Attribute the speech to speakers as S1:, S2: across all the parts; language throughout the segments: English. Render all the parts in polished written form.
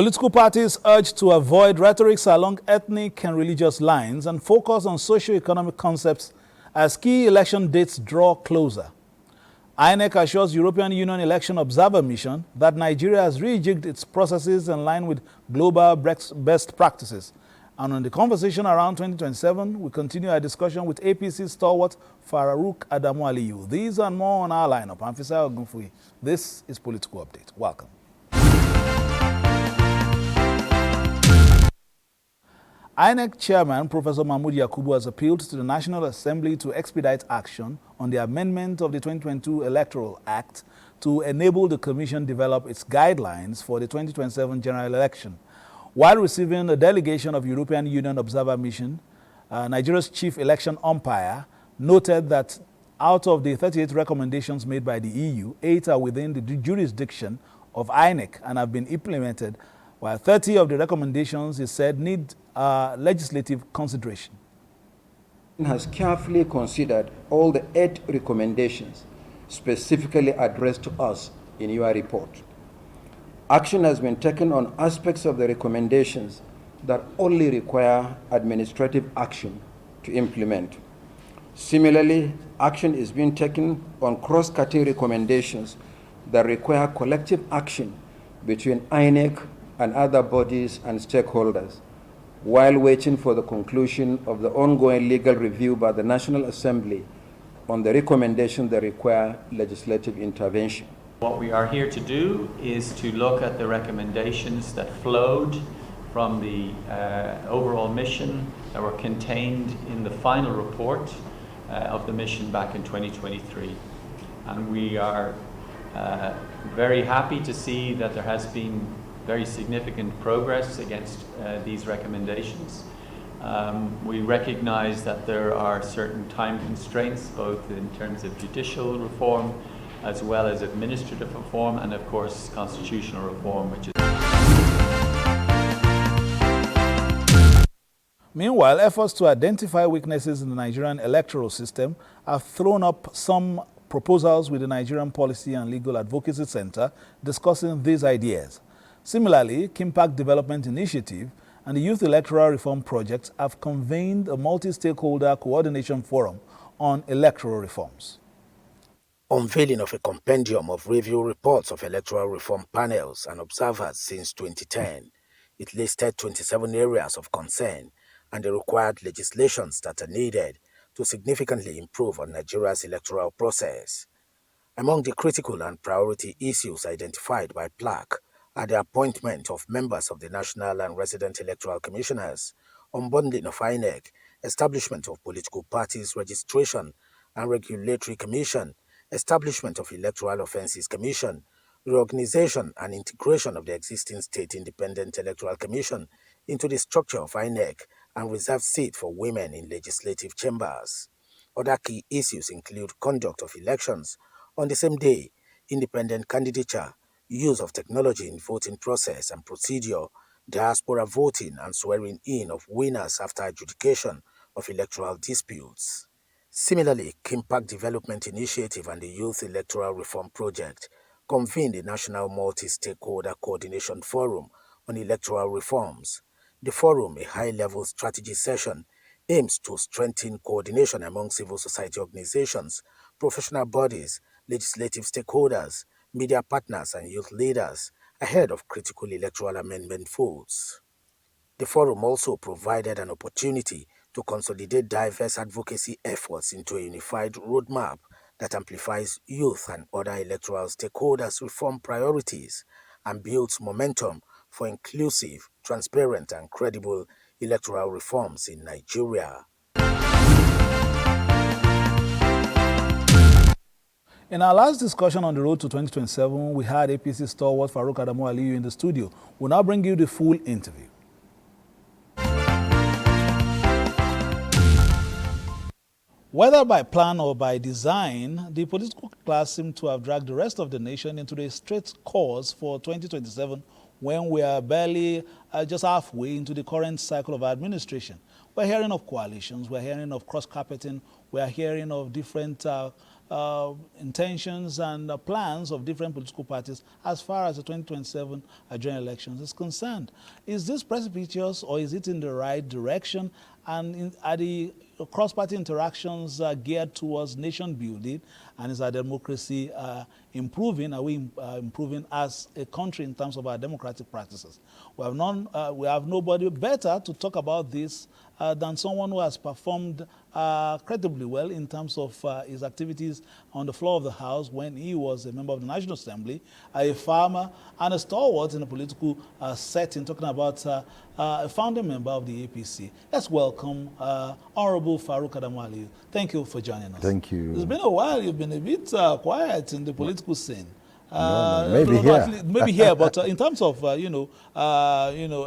S1: Political parties urge to avoid rhetorics along ethnic and religious lines and focus on socio-economic concepts as key election dates draw closer. INEC assures European Union Election Observer Mission that Nigeria has rejigged its processes in line with global best practices. And on the conversation around 2027, we continue our discussion with APC stalwart Farouk Adamu Aliyu. These and more on our lineup. I'm Fisa Ogunfuyi. This is Political Update. Welcome. INEC Chairman Professor Mahmood Yakubu has appealed to the National Assembly to expedite action on the amendment of the 2022 Electoral Act to enable the Commission develop its guidelines for the 2027 general election. While receiving a delegation of European Union Observer Mission, Nigeria's chief election umpire noted that out of the 38 recommendations made by the EU, 8 are within the jurisdiction of INEC and have been implemented, while 30 of the recommendations, he said, need legislative consideration.
S2: Has carefully considered all the 8 recommendations specifically addressed to us in your report. Action has been taken on aspects of the recommendations that only require administrative action to implement. Similarly, action is being taken on cross-cutting recommendations that require collective action between INEC and other bodies and stakeholders, while waiting for the conclusion of the ongoing legal review by the National Assembly on the recommendations that require legislative intervention.
S3: What we are here to do is to look at the recommendations that flowed from the overall mission that were contained in the final report of the mission back in 2023. And we are very happy to see that there has been very significant progress against these recommendations. We recognize that there are certain time constraints, both in terms of judicial reform as well as administrative reform and, of course, constitutional reform, which is...
S1: Meanwhile, efforts to identify weaknesses in the Nigerian electoral system have thrown up some proposals with the Nigerian Policy and Legal Advocacy Center discussing these ideas. Similarly, Kimpact Development Initiative and the Youth Electoral Reform Project have convened a multi-stakeholder coordination forum on electoral reforms.
S4: Unveiling of a compendium of review reports of electoral reform panels and observers since 2010, it listed 27 areas of concern and the required legislations that are needed to significantly improve on Nigeria's electoral process. Among the critical and priority issues identified by PLAC are the appointment of members of the National and Resident Electoral Commissioners, unbundling of INEC, establishment of political parties registration and regulatory commission, establishment of Electoral Offences Commission, reorganization and integration of the existing State Independent Electoral Commission into the structure of INEC and reserved seat for women in legislative chambers. Other key issues include conduct of elections on the same day, independent candidature, use of technology in voting process and procedure, diaspora voting and swearing in of winners after adjudication of electoral disputes. Similarly, Kimpact Development Initiative and the Youth Electoral Reform Project convened a national multi-stakeholder coordination forum on electoral reforms. The forum, a high-level strategy session, aims to strengthen coordination among civil society organizations, professional bodies, legislative stakeholders, media partners and youth leaders ahead of critical electoral amendment votes. The forum also provided an opportunity to consolidate diverse advocacy efforts into a unified roadmap that amplifies youth and other electoral stakeholders' reform priorities and builds momentum for inclusive, transparent and credible electoral reforms in Nigeria.
S1: In our last discussion on the road to 2027, we had APC stalwart Farouk Adamu Aliyu in the studio. We'll now bring you the full interview. Whether by plan or by design, the political class seemed to have dragged the rest of the nation into the straight course for 2027 when we are barely just halfway into the current cycle of administration. We're hearing of coalitions, we're hearing of cross-carpeting, we're hearing of different intentions and plans of different political parties as far as the 2027 general elections is concerned. Is this precipitous, or is it in the right direction? And are the cross-party interactions geared towards nation building, and is our democracy improving? Are we improving as a country in terms of our democratic practices? We have nobody better to talk about this than someone who has performed credibly well in terms of his activities on the floor of the House when he was a member of the National Assembly, a farmer, and a stalwart in a political setting, talking about a founding member of the APC. Let's welcome Honorable Farouk Adamu Aliyu. Thank you for joining us.
S5: Thank you.
S1: It's been a while. You've been a bit quiet in the political scene.
S5: No, maybe here.
S1: Maybe here, but in terms of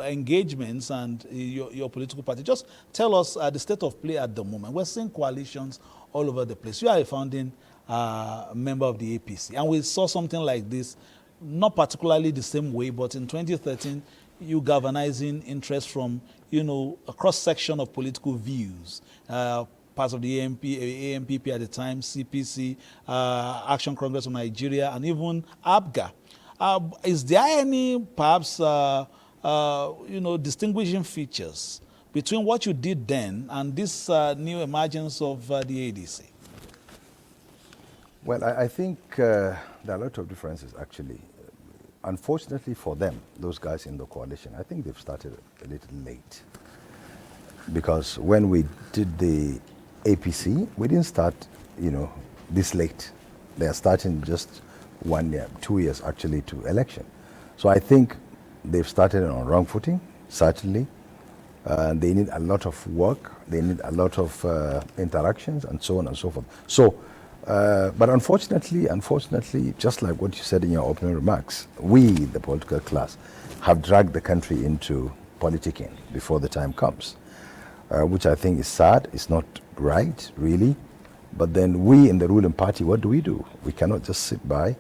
S1: engagements and your political party, just tell us the state of play at the moment. We're seeing coalitions all over the place. You are a founding member of the APC, and we saw something like this, not particularly the same way, but in 2013, you galvanizing interest from a cross section of political views. Parts of the AMPP at the time, CPC, Action Congress of Nigeria, and even Abuja. Is there any, perhaps, distinguishing features between what you did then and this new emergence of the ADC?
S5: Well, I think there are a lot of differences, actually. Unfortunately for them, those guys in the coalition, I think they've started a little late. Because when we did the APC, we didn't start, this late. They are starting just 1 year, 2 years actually to election. So I think they've started on wrong footing, certainly. They need a lot of work. They need a lot of interactions and so on and so forth. So, but unfortunately, just like what you said in your opening remarks, we, the political class, have dragged the country into politicking before the time comes. Which I think is sad. It's not right, really. But then we in the ruling party, what do? We cannot just sit by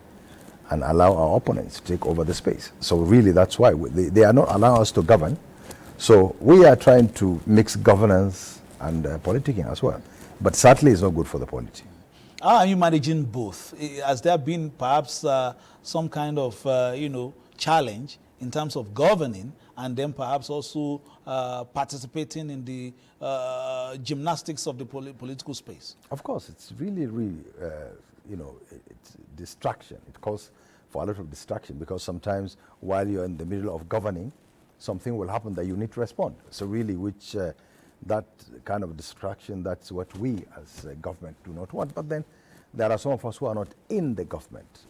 S5: and allow our opponents to take over the space. So really, that's why they are not allowing us to govern. So we are trying to mix governance and politicking as well. But certainly, it's not good for the polity.
S1: How are you managing both? Has there been perhaps some kind of challenge in terms of governing, and then perhaps also participating in the gymnastics of the political space?
S5: Of course, it's really, it's distraction. It calls for a lot of distraction, because sometimes while you're in the middle of governing, something will happen that you need to respond. So really, that kind of distraction, that's what we as a government do not want. But then there are some of us who are not in the government,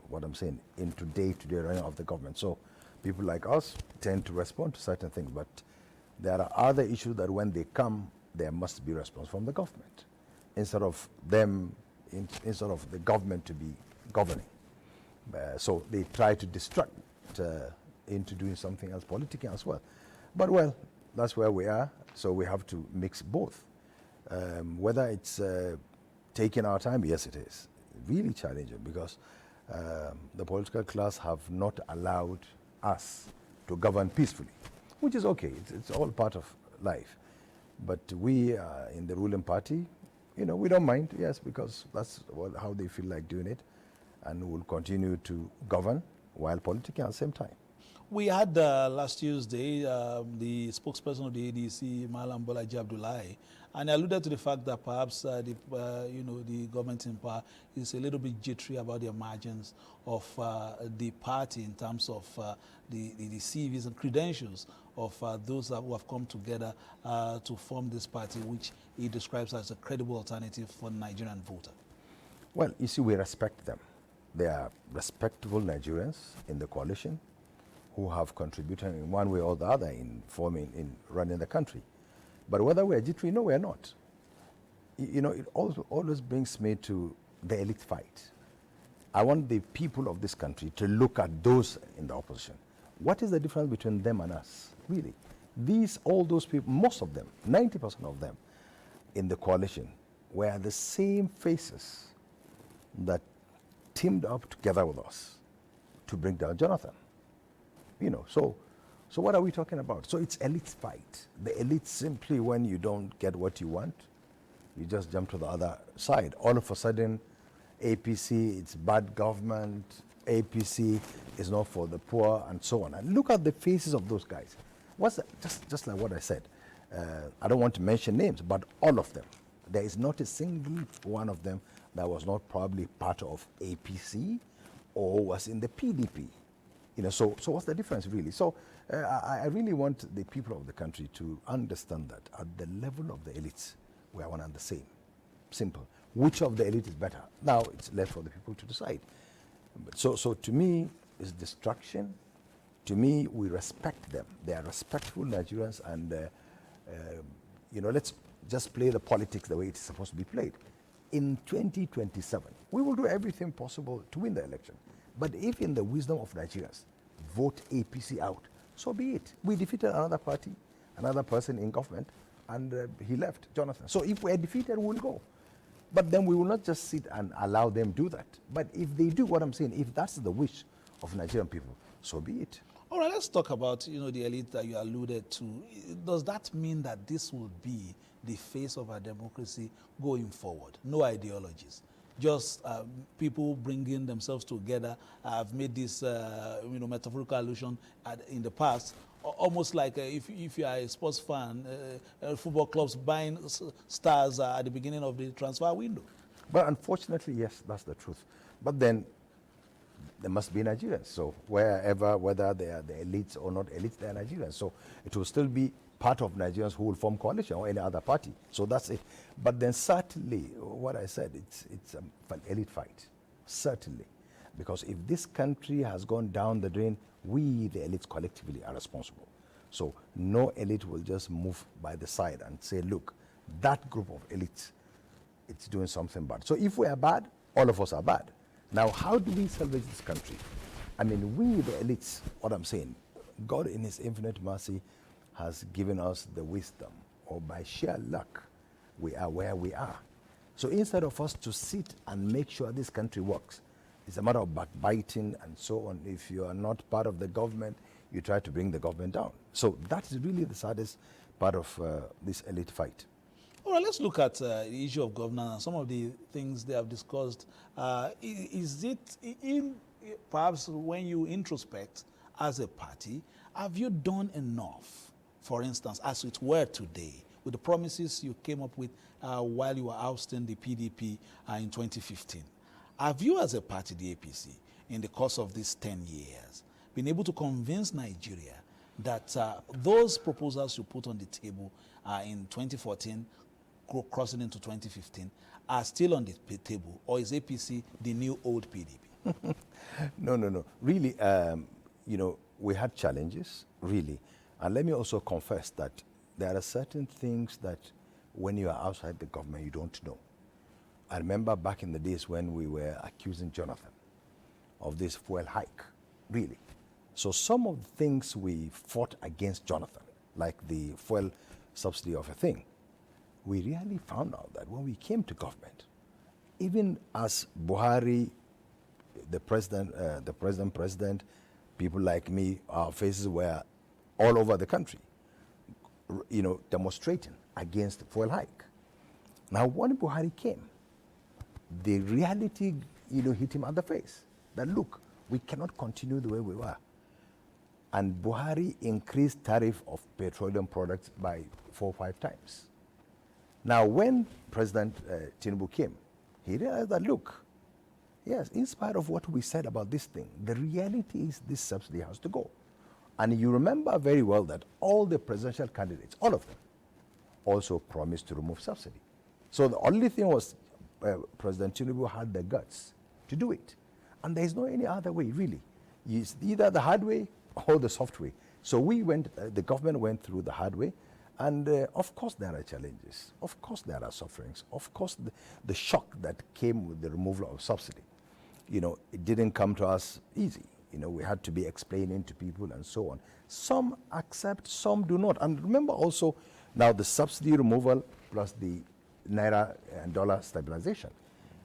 S5: what I'm saying, into day-to-day running of the government. So people like us tend to respond to certain things, but there are other issues that when they come, there must be response from the government, instead of the government to be governing. So they try to distract into doing something else, politicking as well. But well, that's where we are, so we have to mix both. Whether it's taking our time, yes it is. Really challenging, because the political class have not allowed us to govern peacefully, which is okay. It's all part of life. But we in the ruling party, we don't mind, yes, because that's how they feel like doing it, and we'll continue to govern while politicking at the same time.
S1: We had last Tuesday the spokesperson of the ADC, Malam Bolaji Abdullahi, and I alluded to the fact that perhaps the government in power is a little bit jittery about the emergence of the party in terms of the CVs and credentials of those who have come together to form this party, which he describes as a credible alternative for the Nigerian voter.
S5: Well, you see, we respect them. They are respectable Nigerians in the coalition who have contributed in one way or the other in running the country. But whether we are jittery, no, we are not. It always brings me to the elite fight. I want the people of this country to look at those in the opposition. What is the difference between them and us, really? All those people, most of them, 90% of them in the coalition were the same faces that teamed up together with us to bring down Jonathan. So what are we talking about? So it's elite fight. The elite simply, when you don't get what you want, you just jump to the other side. All of a sudden, APC, it's bad government, APC is not for the poor, and so on. And look at the faces of those guys. Just like what I said. I don't want to mention names, but all of them. There is not a single one of them that was not probably part of APC or was in the PDP. So what's the difference really? So I really want the people of the country to understand that at the level of the elites, we are one and the same. Simple. Which of the elite is better? Now it's left for the people to decide. So to me, it's destruction. To me, we respect them. They are respectful Nigerians, and let's just play the politics the way it's supposed to be played. In 2027, we will do everything possible to win the election. But if in the wisdom of Nigerians, vote APC out, so be it. We defeated another party, another person in government, and he left, Jonathan. So if we are defeated, we'll go. But then we will not just sit and allow them do that. But if they do what I'm saying, if that's the wish of Nigerian people, so be it.
S1: All right, let's talk about, the elite that you alluded to. Does that mean that this will be the face of our democracy going forward? No ideologies, just people bringing themselves together. I've made this, metaphorical allusion in the past, almost like if you are a sports fan, football clubs buying stars at the beginning of the transfer window.
S5: But unfortunately, yes, that's the truth. But then there must be Nigerians. So wherever, whether they are the elites or not elites, they are Nigerians. So it will still be part of Nigerians who will form coalition or any other party. So that's it. But then certainly, what I said, it's an elite fight. Certainly. Because if this country has gone down the drain, we, the elites, collectively are responsible. So no elite will just move by the side and say, look, that group of elites, it's doing something bad. So if we are bad, all of us are bad. Now, how do we salvage this country? I mean, we, the elites, what I'm saying, God in his infinite mercy has given us the wisdom, or by sheer luck, we are where we are. So instead of us to sit and make sure this country works, it's a matter of backbiting and so on. If you are not part of the government, you try to bring the government down. So that is really the saddest part of this elite fight.
S1: All right, let's look at the issue of governance and some of the things they have discussed. Is it perhaps when you introspect as a party, have you done enough, for instance, as it were today, with the promises you came up with while you were ousting the PDP in 2015? Have you as a party, the APC, in the course of these 10 years, been able to convince Nigeria that those proposals you put on the table in 2014, crossing into 2015, are still on the table, or is APC the new old PDP?
S5: No. Really, we had challenges, really. And let me also confess that there are certain things that when you are outside the government, you don't know. I remember back in the days when we were accusing Jonathan of this fuel hike, really. So some of the things we fought against Jonathan, like the fuel subsidy of a thing, we really found out that when we came to government, even as Buhari, the president, people like me, our faces were all over the country, demonstrating against the fuel hike. Now, when Buhari came, the reality, hit him at the face. That look, we cannot continue the way we were. And Buhari increased tariff of petroleum products by 4 or 5 times. Now, when President Tinubu came, he realized that, look, yes, in spite of what we said about this thing, the reality is this subsidy has to go. And you remember very well that all the presidential candidates, all of them, also promised to remove subsidy. So the only thing was President Tinubu had the guts to do it. And there is no any other way, really. It's either the hard way or the soft way. So the government went through the hard way. And of course there are challenges. Of course there are sufferings. Of course the shock that came with the removal of subsidy, it didn't come to us easy. We had to be explaining to people and so on. Some accept, some do not. And remember also now the subsidy removal plus the Naira and dollar stabilization,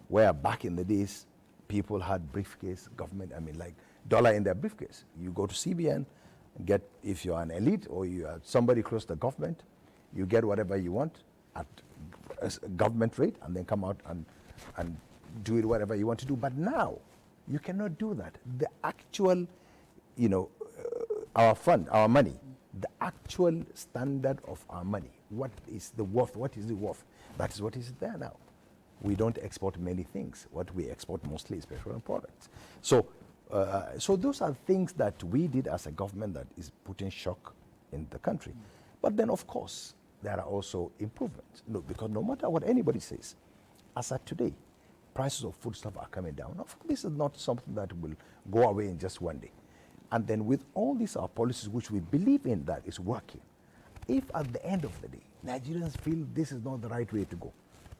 S5: where back in the days, people had briefcase government, like dollar in their briefcase. You go to CBN, if you're an elite or you are somebody close to the government, you get whatever you want at a government rate and then come out and do it whatever you want to do. But now, you cannot do that. The actual, our fund, our money, the actual standard of our money, what is the worth? What is the worth? That is what is there now. We don't export many things. What we export mostly is petroleum products. So those are things that we did as a government that is putting shock in the country. But then, of course, there are also improvements. Because no matter what anybody says, as of today, prices of foodstuff are coming down. This is not something that will go away in just one day. And then with all these our policies, which we believe in that is working, if at the end of the day, Nigerians feel this is not the right way to go,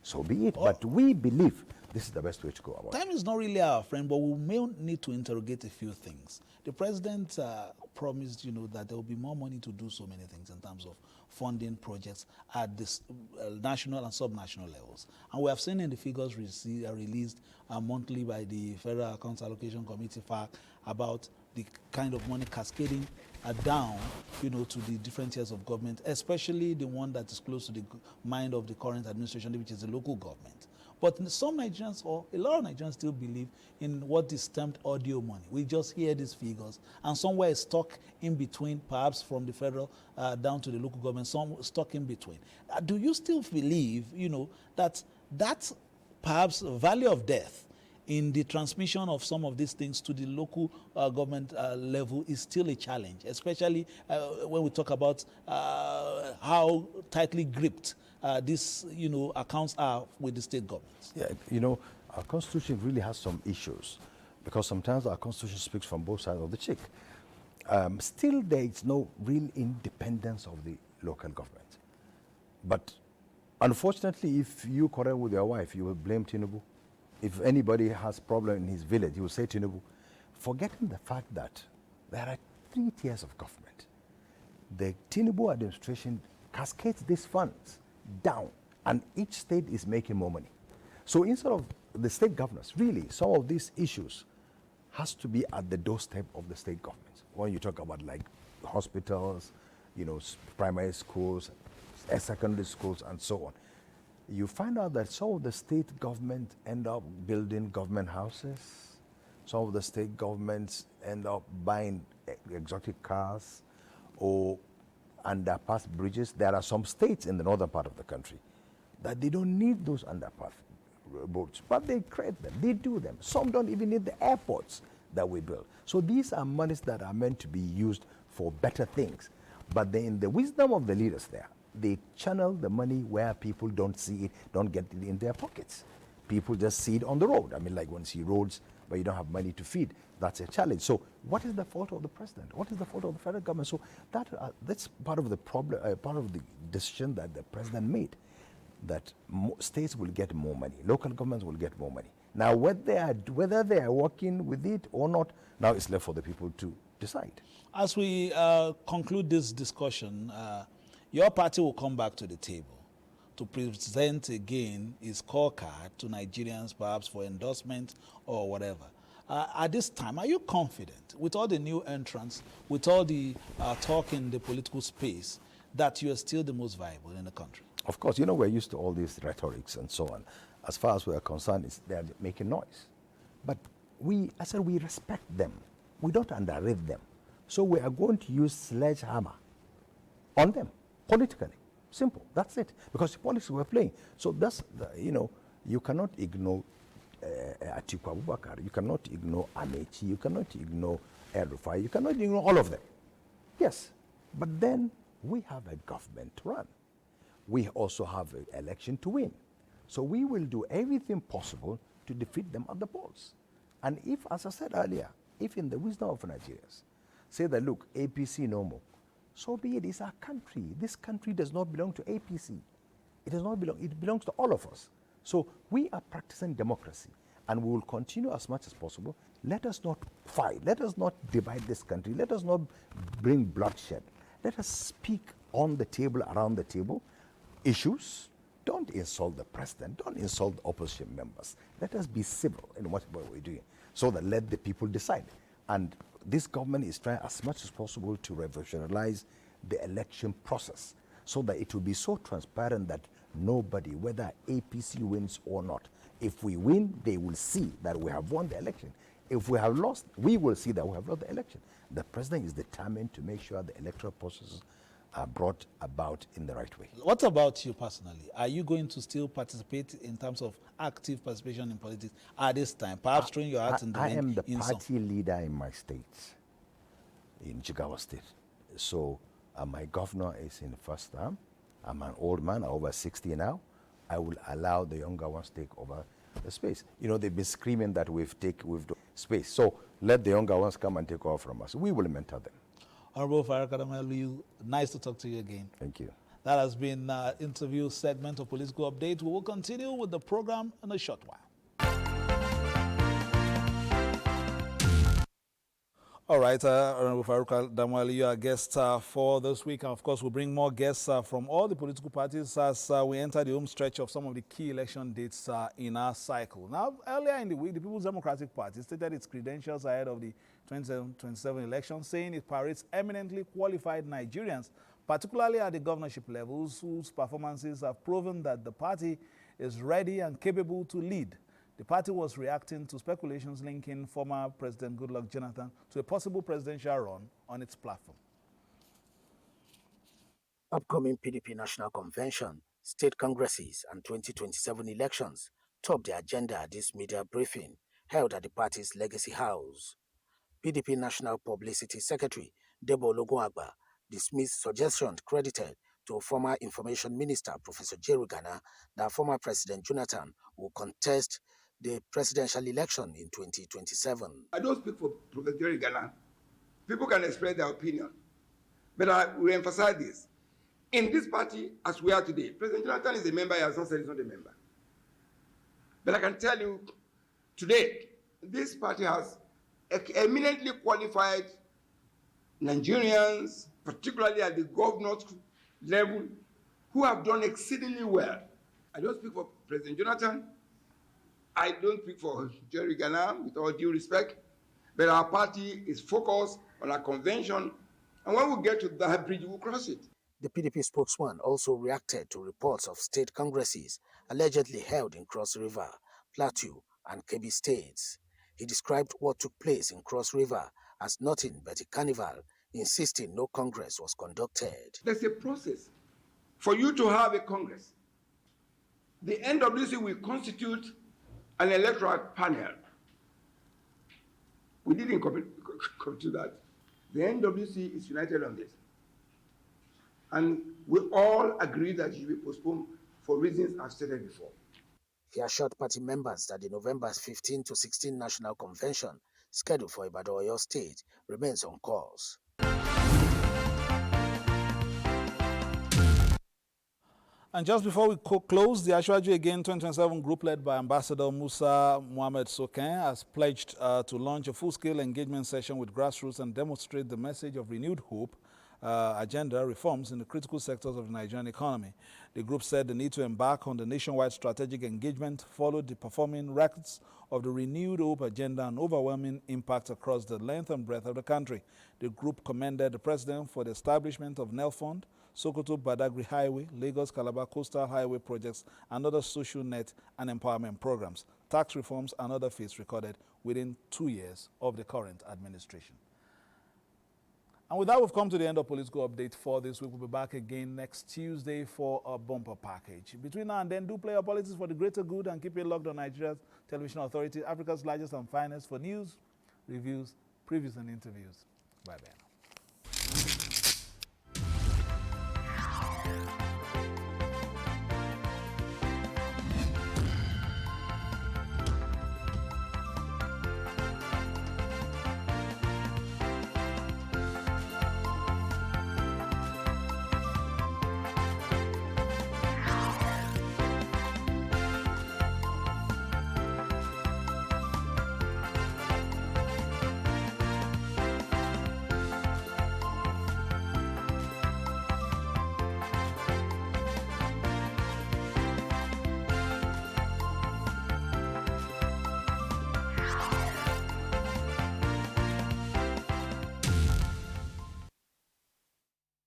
S5: so be it. But we believe this is the best way to go about it.
S1: Time is not really our friend, but we may need to interrogate a few things. The president promised, that there will be more money to do so many things in terms of funding projects at this national and subnational levels. And we have seen in the figures released monthly by the Federal Accounts Allocation Committee, FAC, about the kind of money cascading down, to the different tiers of government, especially the one that is close to the mind of the current administration, which is the local government. But some Nigerians, or a lot of Nigerians, still believe in what is termed audio money. We just hear these figures, and somewhere it's stuck in between, perhaps from the federal down to the local government, some stuck in between. Do you still believe, that perhaps value of death in the transmission of some of these things to the local government level is still a challenge, especially when we talk about how tightly gripped these accounts are with the state governments?
S5: Yeah, our constitution really has some issues, because sometimes our constitution speaks from both sides of the cheek. Still, there is no real independence of the local government. But unfortunately, if you quarrel with your wife, you will blame Tinubu. If anybody has problem in his village, he will say Tinubu, forgetting the fact that there are 3 tiers of government. The Tinubu administration cascades these funds down, and each state is making more money. So instead of the state governors, really, some of these issues has to be at the doorstep of the state governments. When you talk about like hospitals, primary schools, secondary schools, and so on, you find out that some of the state governments end up building government houses. Some of the state governments end up buying exotic cars or underpass bridges. There are some states in the northern part of the country that they don't need those underpass boats, but they create them, they do them. Some don't even need the airports that we build. So these are monies that are meant to be used for better things. But then in the wisdom of the leaders there, they channel the money where people don't see it, don't get it in their pockets. People just see it on the road. I mean, like when you see roads where you don't have money to feed, that's a challenge. So what is the fault of the president? What is the fault of the federal government? So that's part of the problem, part of the decision that the president made, that states will get more money, local governments will get more money. Now, whether they are working with it or not, now it's left for the people to decide.
S1: As we conclude this discussion, your party will come back to the table to present again its scorecard to Nigerians, perhaps for endorsement or whatever. At this time, are you confident, with all the new entrants, with all the talk in the political space, that you are still the most viable in the country?
S5: Of course, we're used to all these rhetorics and so on. As far as we are concerned, they're making noise. But we respect them. We don't underrate them. So we are going to use sledgehammer on them, politically. Simple. That's it. Because the politics we're playing. So that's, you cannot ignore Atiku Abubakar. You cannot ignore Amechi. You cannot ignore El-Rufai. You cannot ignore all of them. Yes. But then we have a government to run. We also have an election to win. So we will do everything possible to defeat them at the polls. And if, as I said earlier, if in the wisdom of Nigerians, say that, look, APC no more, so be it. It's our country. This country does not belong to APC. It does not belong. It belongs to all of us. So we are practicing democracy, and we will continue as much as possible. Let us not fight. Let us not divide this country. Let us not bring bloodshed. Let us speak on the table, around the table, issues. Don't insult the president. Don't insult the opposition members. Let us be civil in what we're doing, so that let the people decide. And this government is trying as much as possible to revolutionize the election process, so that it will be so transparent that nobody, whether APC wins or not, If we win, they will see that we have won the election. If we have lost, we will see that we have lost the election. The president is determined to make sure the electoral processes are brought about in the right way.
S1: What about you personally? Are you going to still participate in terms of active participation in politics at this time? Perhaps throwing your hat in the ring?
S5: I am the
S1: in some.
S5: party leader in my state, in Jigawa State. So my governor is in the first term. I'm an old man, over 60 now. I will allow the younger ones to take over the space. You know, they've been screaming that we've done space. So let the younger ones come and take over from us. We will mentor them.
S1: Honorable Faruk Adamalu, nice to talk to you again.
S5: Thank you.
S1: That has been an interview segment of Political Update. We will continue with the program in a short while. All right, Honorable Faruk Adamalu, you are a guest for this week. And of course, we'll bring more guests from all the political parties as we enter the home stretch of some of the key election dates in our cycle. Now, earlier in the week, the People's Democratic Party stated its credentials ahead of the 2027 election, saying it parades eminently qualified Nigerians, particularly at the governorship levels, whose performances have proven that the party is ready and capable to lead. The party was reacting to speculations linking former President Goodluck Jonathan to a possible presidential run on its platform.
S4: Upcoming PDP National Convention, state congresses, and 2027 elections top the agenda at this media briefing held at the party's Legacy House. PDP National Publicity Secretary Debo Ologunagba dismissed suggestions credited to former Information Minister Professor Jerry Gana that former President Jonathan will contest the presidential election in 2027.
S6: I don't speak for Professor Jerry Gana. People can express their opinion. But I will emphasize this. In this party, as we are today, President Jonathan is a member, he has not said he's not a member. But I can tell you, today, this party has eminently qualified Nigerians, particularly at the governor's level, who have done exceedingly well. I don't speak for President Jonathan. I don't speak for Jerry Gana, with all due respect. But our party is focused on our convention. And when we get to that bridge, we'll cross it.
S4: The PDP spokesman also reacted to reports of state congresses allegedly held in Cross River, Plateau, and Kebbi states. He described what took place in Cross River as nothing but a carnival, insisting no congress was conducted.
S6: There's a process for you to have a congress. The NWC will constitute an electoral panel. We didn't come to that. The NWC is united on this. And we all agree that it should be postponed for reasons I've stated before.
S4: He assured party members that the November 15 to 16 National Convention, scheduled for Ibadan, Oyo State, remains on course.
S1: And just before we close, the Ashwaju Again 2027 group led by Ambassador Musa Mohamed Soken has pledged to launch a full-scale engagement session with grassroots and demonstrate the message of renewed hope agenda reforms in the critical sectors of the Nigerian economy. The group said the need to embark on the nationwide strategic engagement followed the performing records of the renewed hope agenda and overwhelming impact across the length and breadth of the country. The group commended the president for the establishment of NEL Sokoto Badagry Highway, Lagos Calabar Coastal Highway projects, and other social net and empowerment programs, tax reforms, and other feats recorded within 2 years of the current administration. And with that, we've come to the end of Political Update for this week. We'll be back again next Tuesday for a bumper package. Between now and then, do play your politics for the greater good and keep it locked on Nigeria's Television Authority, Africa's largest and finest, for news, reviews, previews, and interviews. Bye-bye now.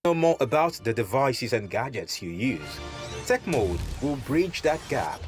S7: Know more about the devices and gadgets you use. Tech Mode will bridge that gap